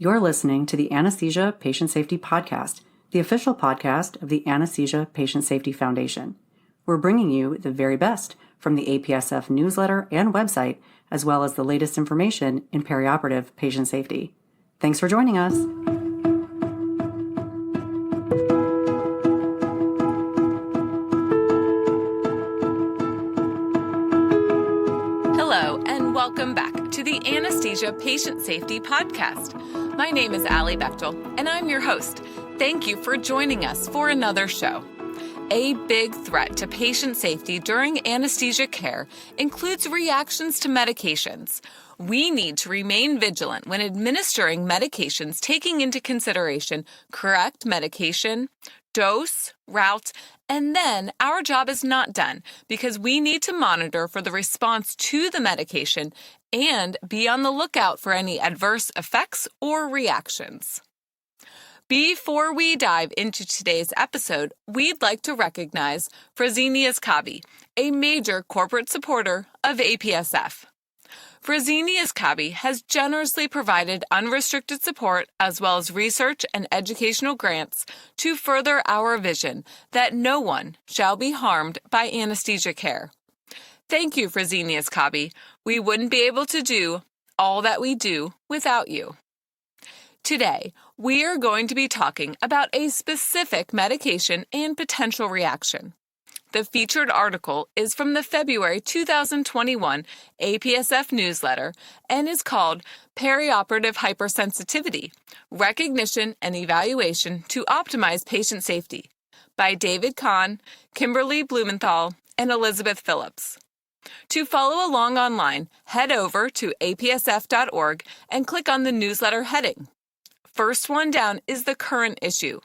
You're listening to the Anesthesia Patient Safety Podcast, the official podcast of the Anesthesia Patient Safety Foundation. We're bringing you the very best from the APSF newsletter and website, as well as the latest information in perioperative patient safety. Thanks for joining us. Hello, and welcome back to the Anesthesia Patient Safety Podcast. My name is Alli Bechtel, and I'm your host. Thank you for joining us for another show. A big threat to patient safety during anesthesia care includes reactions to medications. We need to remain vigilant when administering medications, taking into consideration correct medication, dose, route, and then our job is not done because we need to monitor for the response to the medication and be on the lookout for any adverse effects or reactions. Before we dive into today's episode, we'd like to recognize Fresenius Kabi, a major corporate supporter of APSF. Fresenius Kabi has generously provided unrestricted support as well as research and educational grants to further our vision that no one shall be harmed by anesthesia care. Thank you, Fresenius Kabi. We wouldn't be able to do all that we do without you. Today, we are going to be talking about a specific medication and potential reaction. The featured article is from the February 2021 APSF newsletter and is called Perioperative Hypersensitivity, Recognition and Evaluation to Optimize Patient Safety by David Kahn, Kimberly Blumenthal, and Elizabeth Phillips. To follow along online, head over to apsf.org and click on the newsletter heading. First one down is the current issue.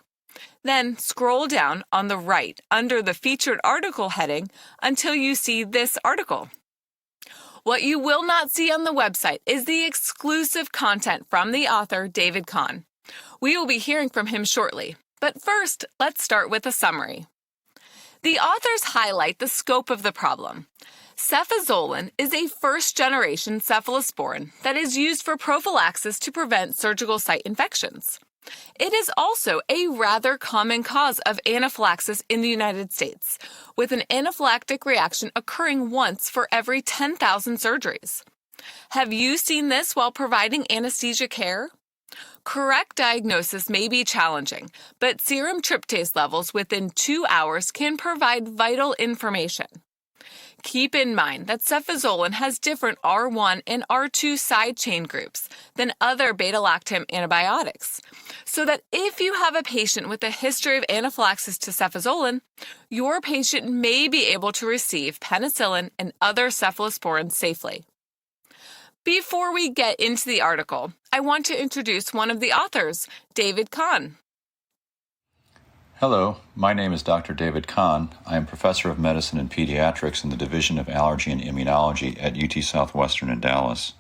Then scroll down on the right under the featured article heading until you see this article. What you will not see on the website is the exclusive content from the author, David Kahn. We will be hearing from him shortly, but first, let's start with a summary. The authors highlight the scope of the problem. Cefazolin is a first-generation cephalosporin that is used for prophylaxis to prevent surgical site infections. It is also a rather common cause of anaphylaxis in the United States, with an anaphylactic reaction occurring once for every 10,000 surgeries. Have you seen this while providing anesthesia care? Correct diagnosis may be challenging, but serum tryptase levels within 2 hours can provide vital information. Keep in mind that cefazolin has different R1 and R2 side chain groups than other beta-lactam antibiotics, so that if you have a patient with a history of anaphylaxis to cefazolin, your patient may be able to receive penicillin and other cephalosporins safely. Before we get into the article, I want to introduce one of the authors, David Kahn. Hello, my name is Dr. David Kahn. I am Professor of Medicine and Pediatrics in the Division of Allergy and Immunology at UT Southwestern in Dallas.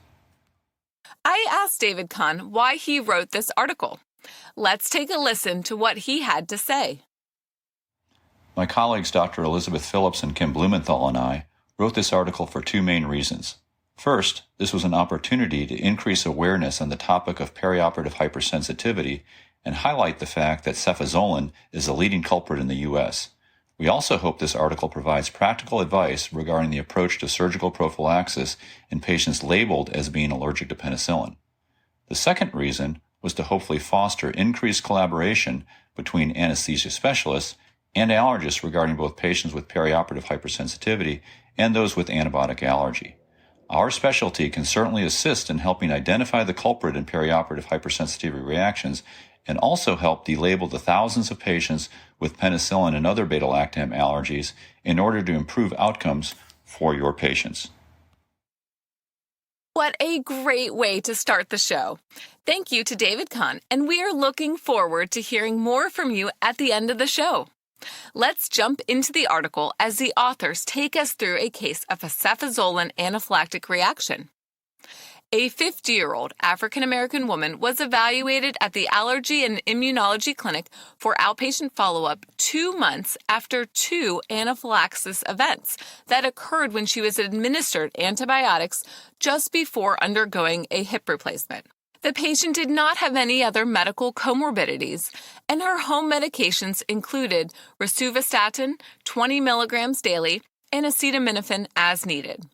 I asked David Kahn why he wrote this article. Let's take a listen to what he had to say. My colleagues Dr. Elizabeth Phillips and Kim Blumenthal and I wrote this article for two main reasons. First, this was an opportunity to increase awareness on the topic of perioperative hypersensitivity and highlight the fact that cefazolin is the leading culprit in the U.S. We also hope this article provides practical advice regarding the approach to surgical prophylaxis in patients labeled as being allergic to penicillin. The second reason was to hopefully foster increased collaboration between anesthesia specialists and allergists regarding both patients with perioperative hypersensitivity and those with antibiotic allergy. Our specialty can certainly assist in helping identify the culprit in perioperative hypersensitivity reactions and also help delabel the thousands of patients with penicillin and other beta-lactam allergies in order to improve outcomes for your patients. What a great way to start the show. Thank you to David Kahn, and we are looking forward to hearing more from you at the end of the show. Let's jump into the article as the authors take us through a case of a cefazolin anaphylactic reaction. A 50-year-old African-American woman was evaluated at the Allergy and Immunology Clinic for outpatient follow-up 2 months after 2 anaphylaxis events that occurred when she was administered antibiotics just before undergoing a hip replacement. The patient did not have any other medical comorbidities, and her home medications included rosuvastatin, 20 milligrams daily, and acetaminophen as needed.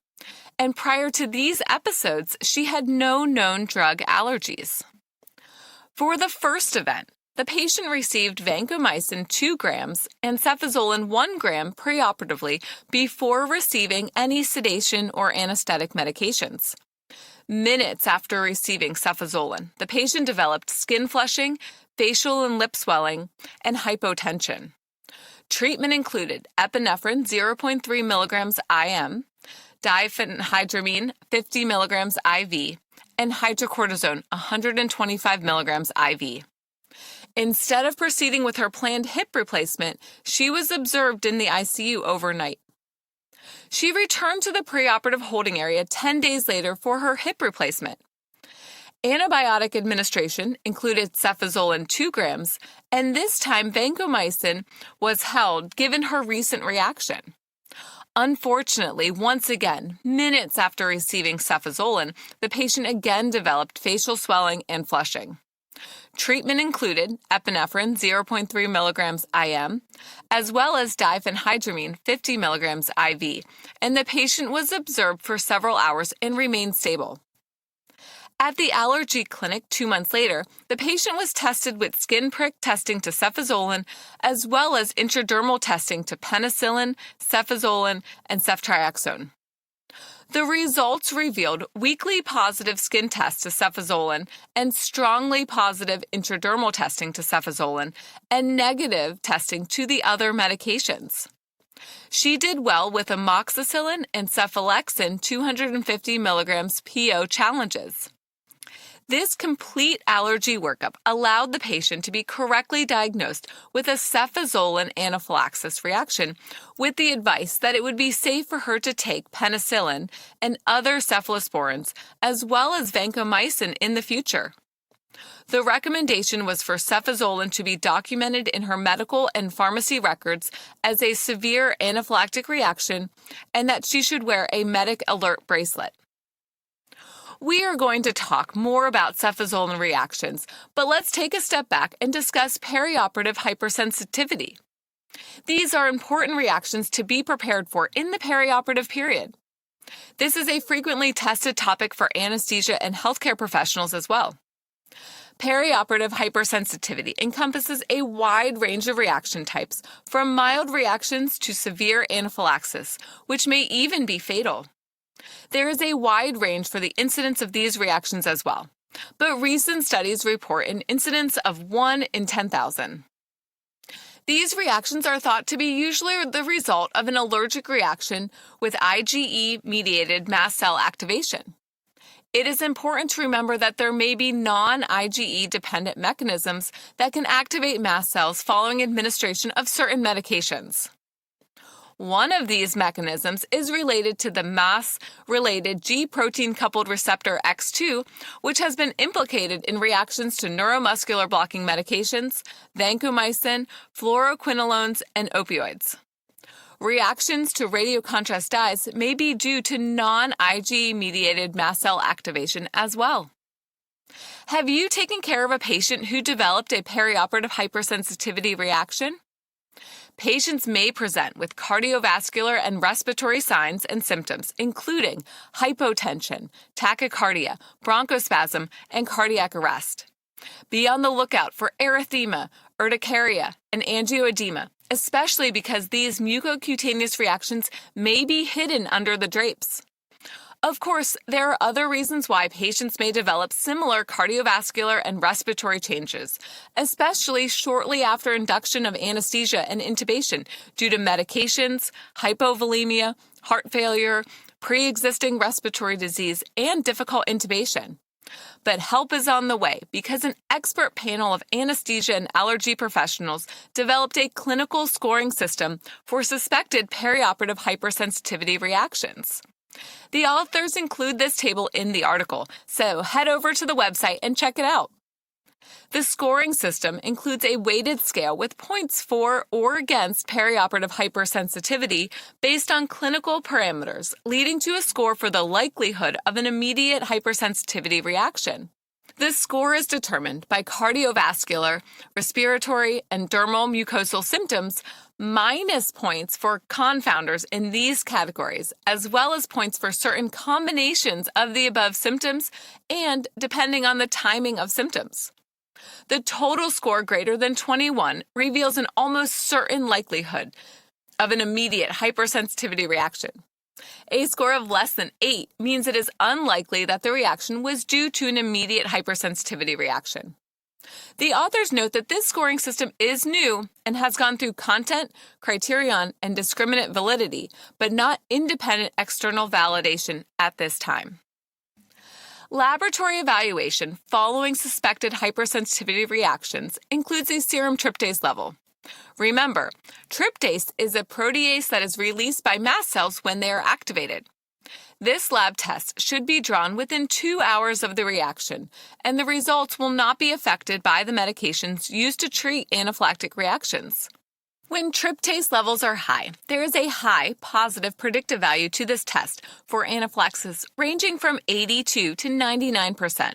And prior to these episodes, she had no known drug allergies. For the first event, the patient received vancomycin 2 grams and cefazolin 1 gram preoperatively before receiving any sedation or anesthetic medications. Minutes after receiving cefazolin, the patient developed skin flushing, facial and lip swelling, and hypotension. Treatment included epinephrine 0.3 milligrams IM, diphenhydramine 50 milligrams IV, and hydrocortisone 125 milligrams IV. Instead of proceeding with her planned hip replacement, she was observed in the ICU overnight. She returned to the preoperative holding area 10 days later for her hip replacement. Antibiotic administration included cefazolin 2 grams, and this time vancomycin was held given her recent reaction. Unfortunately, once again, minutes after receiving cefazolin, the patient again developed facial swelling and flushing. Treatment included epinephrine 0.3 milligrams IM, as well as diphenhydramine 50 milligrams IV, and the patient was observed for several hours and remained stable. At the allergy clinic 2 months later, the patient was tested with skin prick testing to cefazolin, as well as intradermal testing to penicillin, cefazolin, and ceftriaxone. The results revealed weakly positive skin tests to cefazolin and strongly positive intradermal testing to cefazolin and negative testing to the other medications. She did well with amoxicillin and cephalexin 250 milligrams PO challenges. This complete allergy workup allowed the patient to be correctly diagnosed with a cefazolin anaphylaxis reaction, with the advice that it would be safe for her to take penicillin and other cephalosporins, as well as vancomycin in the future. The recommendation was for cefazolin to be documented in her medical and pharmacy records as a severe anaphylactic reaction, and that she should wear a medic alert bracelet. We are going to talk more about cefazolin reactions, but let's take a step back and discuss perioperative hypersensitivity. These are important reactions to be prepared for in the perioperative period. This is a frequently tested topic for anesthesia and healthcare professionals as well. Perioperative hypersensitivity encompasses a wide range of reaction types, from mild reactions to severe anaphylaxis, which may even be fatal. There is a wide range for the incidence of these reactions as well, but recent studies report an incidence of 1 in 10,000. These reactions are thought to be usually the result of an allergic reaction with IgE-mediated mast cell activation. It is important to remember that there may be non-IgE-dependent mechanisms that can activate mast cells following administration of certain medications. One of these mechanisms is related to the MAS-related G-protein-coupled receptor X2, which has been implicated in reactions to neuromuscular blocking medications, vancomycin, fluoroquinolones, and opioids. Reactions to radiocontrast dyes may be due to non-IgE-mediated mast cell activation as well. Have you taken care of a patient who developed a perioperative hypersensitivity reaction? Patients may present with cardiovascular and respiratory signs and symptoms, including hypotension, tachycardia, bronchospasm, and cardiac arrest. Be on the lookout for erythema, urticaria, and angioedema, especially because these mucocutaneous reactions may be hidden under the drapes. Of course, there are other reasons why patients may develop similar cardiovascular and respiratory changes, especially shortly after induction of anesthesia and intubation due to medications, hypovolemia, heart failure, pre-existing respiratory disease, and difficult intubation. But help is on the way because an expert panel of anesthesia and allergy professionals developed a clinical scoring system for suspected perioperative hypersensitivity reactions. The authors include this table in the article, so head over to the website and check it out. The scoring system includes a weighted scale with points for or against perioperative hypersensitivity based on clinical parameters, leading to a score for the likelihood of an immediate hypersensitivity reaction. The score is determined by cardiovascular, respiratory, and dermal mucosal symptoms, minus points for confounders in these categories, as well as points for certain combinations of the above symptoms and depending on the timing of symptoms. The total score greater than 21 reveals an almost certain likelihood of an immediate hypersensitivity reaction. A score of less than 8 means it is unlikely that the reaction was due to an immediate hypersensitivity reaction. The authors note that this scoring system is new and has gone through content, criterion, and discriminant validity, but not independent external validation at this time. Laboratory evaluation following suspected hypersensitivity reactions includes a serum tryptase level. Remember, tryptase is a protease that is released by mast cells when they are activated. This lab test should be drawn within 2 hours of the reaction, and the results will not be affected by the medications used to treat anaphylactic reactions. When tryptase levels are high, there is a high positive predictive value to this test for anaphylaxis ranging from 82 to 99%.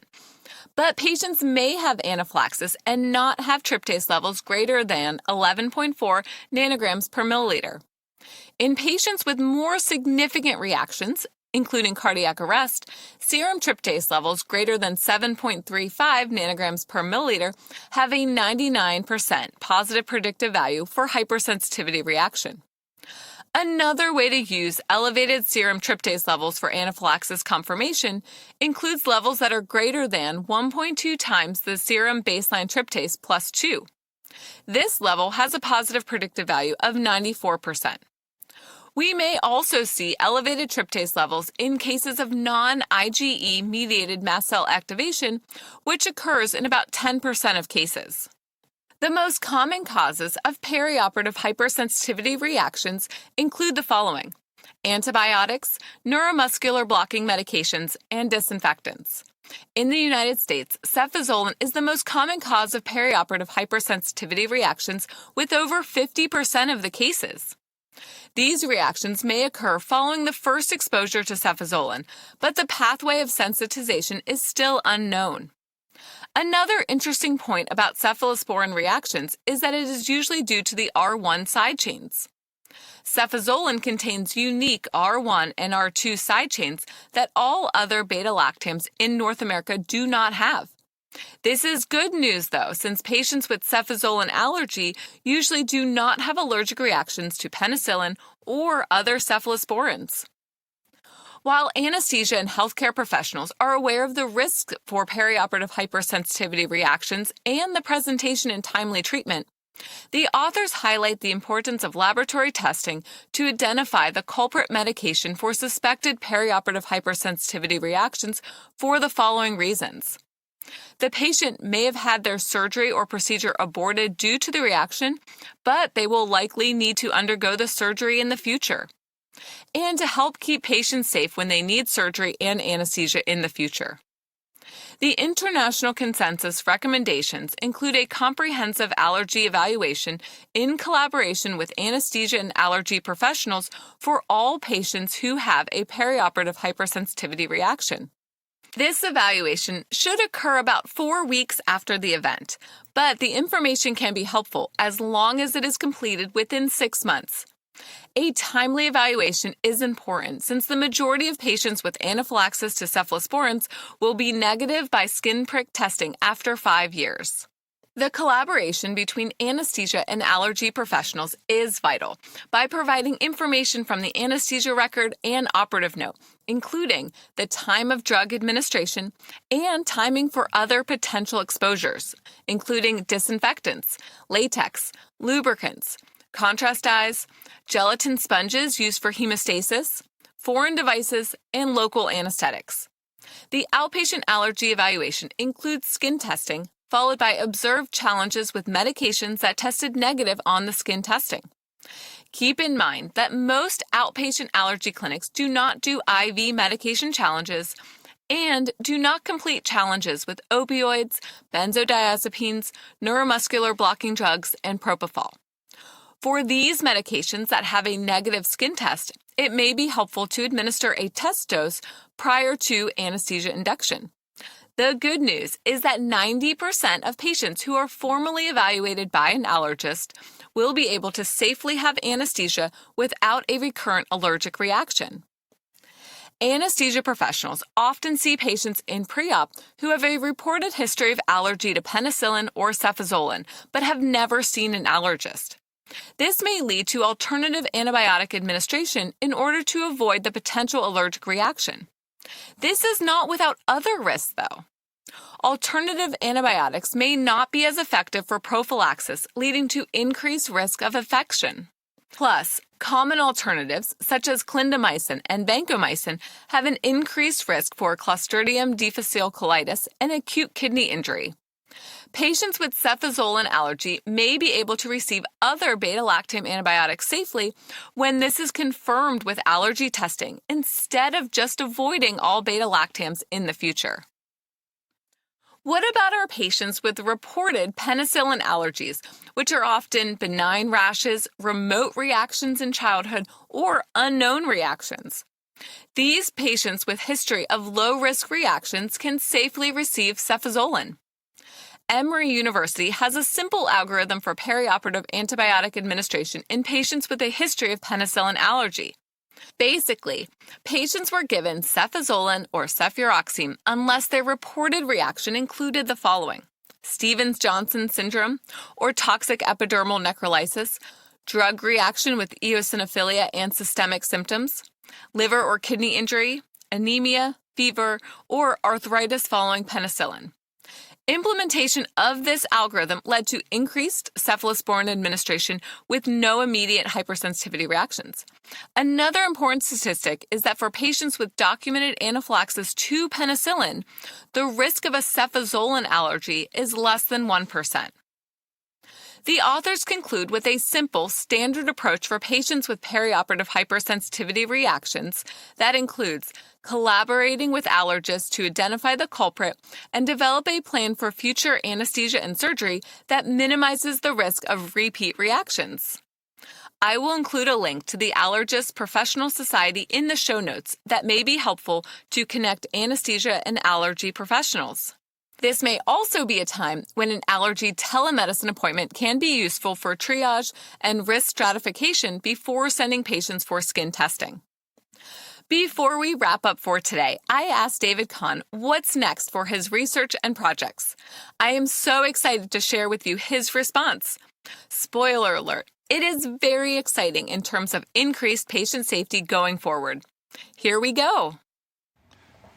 But patients may have anaphylaxis and not have tryptase levels greater than 11.4 nanograms per milliliter. In patients with more significant reactions, including cardiac arrest, serum tryptase levels greater than 7.35 nanograms per milliliter have a 99% positive predictive value for hypersensitivity reaction. Another way to use elevated serum tryptase levels for anaphylaxis confirmation includes levels that are greater than 1.2 times the serum baseline tryptase plus 2. This level has a positive predictive value of 94%. We may also see elevated tryptase levels in cases of non-IgE-mediated mast cell activation, which occurs in about 10% of cases. The most common causes of perioperative hypersensitivity reactions include the following: antibiotics, neuromuscular blocking medications, and disinfectants. In the United States, cefazolin is the most common cause of perioperative hypersensitivity reactions with over 50% of the cases. These reactions may occur following the first exposure to cefazolin, but the pathway of sensitization is still unknown. Another interesting point about cephalosporin reactions is that it is usually due to the R1 side chains. Cefazolin contains unique R1 and R2 side chains that all other beta-lactams in North America do not have. This is good news, though, since patients with cefazolin allergy usually do not have allergic reactions to penicillin or other cephalosporins. While anesthesia and healthcare professionals are aware of the risks for perioperative hypersensitivity reactions and the presentation and timely treatment, the authors highlight the importance of laboratory testing to identify the culprit medication for suspected perioperative hypersensitivity reactions for the following reasons. The patient may have had their surgery or procedure aborted due to the reaction, but they will likely need to undergo the surgery in the future, and to help keep patients safe when they need surgery and anesthesia in the future. The international consensus recommendations include a comprehensive allergy evaluation in collaboration with anesthesia and allergy professionals for all patients who have a perioperative hypersensitivity reaction. This evaluation should occur about 4 weeks after the event, but the information can be helpful as long as it is completed within 6 months. A timely evaluation is important since the majority of patients with anaphylaxis to cephalosporins will be negative by skin prick testing after 5 years. The collaboration between anesthesia and allergy professionals is vital by providing information from the anesthesia record and operative note, including the time of drug administration and timing for other potential exposures, including disinfectants, latex, lubricants, contrast dyes, gelatin sponges used for hemostasis, foreign devices, and local anesthetics. The outpatient allergy evaluation includes skin testing, followed by observed challenges with medications that tested negative on the skin testing. Keep in mind that most outpatient allergy clinics do not do IV medication challenges and do not complete challenges with opioids, benzodiazepines, neuromuscular blocking drugs, and propofol. For these medications that have a negative skin test, it may be helpful to administer a test dose prior to anesthesia induction. The good news is that 90% of patients who are formally evaluated by an allergist will be able to safely have anesthesia without a recurrent allergic reaction. Anesthesia professionals often see patients in pre-op who have a reported history of allergy to penicillin or cefazolin, but have never seen an allergist. This may lead to alternative antibiotic administration in order to avoid the potential allergic reaction. This is not without other risks, though. Alternative antibiotics may not be as effective for prophylaxis, leading to increased risk of infection. Plus, common alternatives, such as clindamycin and vancomycin, have an increased risk for Clostridium difficile colitis and acute kidney injury. Patients with cefazolin allergy may be able to receive other beta-lactam antibiotics safely when this is confirmed with allergy testing, instead of just avoiding all beta-lactams in the future. What about our patients with reported penicillin allergies, which are often benign rashes, remote reactions in childhood, or unknown reactions? These patients with history of low-risk reactions can safely receive cefazolin. Emory University has a simple algorithm for perioperative antibiotic administration in patients with a history of penicillin allergy. Basically, patients were given cefazolin or cefuroxime unless their reported reaction included the following: Stevens-Johnson syndrome or toxic epidermal necrolysis, drug reaction with eosinophilia and systemic symptoms, liver or kidney injury, anemia, fever, or arthritis following penicillin. Implementation of this algorithm led to increased cephalosporin administration with no immediate hypersensitivity reactions. Another important statistic is that for patients with documented anaphylaxis to penicillin, the risk of a cefazolin allergy is less than 1%. The authors conclude with a simple, standard approach for patients with perioperative hypersensitivity reactions that includes collaborating with allergists to identify the culprit and develop a plan for future anesthesia and surgery that minimizes the risk of repeat reactions. I will include a link to the Allergist Professional Society in the show notes that may be helpful to connect anesthesia and allergy professionals. This may also be a time when an allergy telemedicine appointment can be useful for triage and risk stratification before sending patients for skin testing. Before we wrap up for today, I asked David Kahn what's next for his research and projects. I am so excited to share with you his response. Spoiler alert, it is very exciting in terms of increased patient safety going forward. Here we go.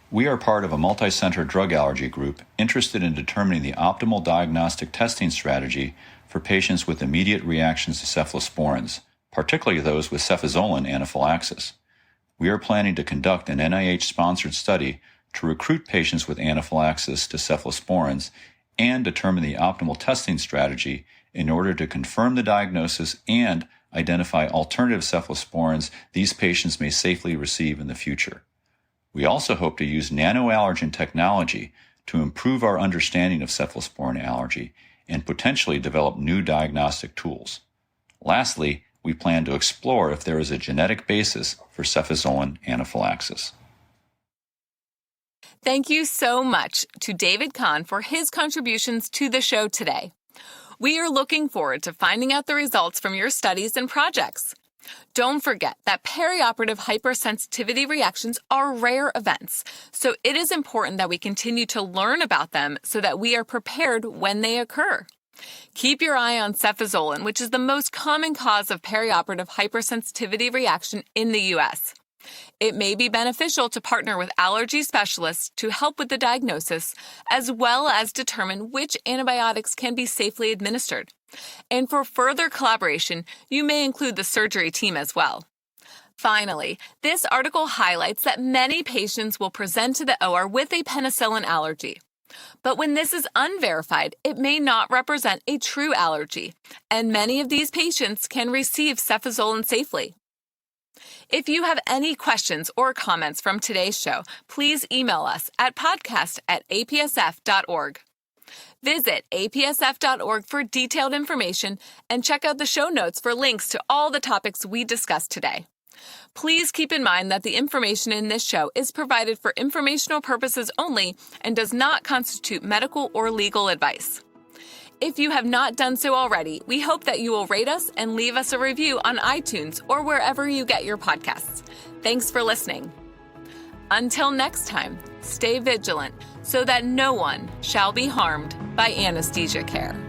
We are part of a multi-center drug allergy group interested in determining the optimal diagnostic testing strategy for patients with immediate reactions to cephalosporins, particularly those with cefazolin anaphylaxis. We are planning to conduct an NIH-sponsored study to recruit patients with anaphylaxis to cephalosporins and determine the optimal testing strategy in order to confirm the diagnosis and identify alternative cephalosporins these patients may safely receive in the future. We also hope to use nanoallergen technology to improve our understanding of cephalosporin allergy and potentially develop new diagnostic tools. Lastly, we plan to explore if there is a genetic basis for cefazolin anaphylaxis. Thank you so much to David Kahn for his contributions to the show today. We are looking forward to finding out the results from your studies and projects. Don't forget that perioperative hypersensitivity reactions are rare events, so it is important that we continue to learn about them so that we are prepared when they occur. Keep your eye on cefazolin, which is the most common cause of perioperative hypersensitivity reaction in the U.S. It may be beneficial to partner with allergy specialists to help with the diagnosis, as well as determine which antibiotics can be safely administered. And for further collaboration, you may include the surgery team as well. Finally, this article highlights that many patients will present to the OR with a penicillin allergy. But when this is unverified, it may not represent a true allergy, and many of these patients can receive cefazolin safely. If you have any questions or comments from today's show, please email us at podcast@apsf.org. Visit apsf.org for detailed information and check out the show notes for links to all the topics we discussed today. Please keep in mind that the information in this show is provided for informational purposes only and does not constitute medical or legal advice. If you have not done so already, we hope that you will rate us and leave us a review on iTunes or wherever you get your podcasts. Thanks for listening. Until next time, stay vigilant so that no one shall be harmed by anesthesia care.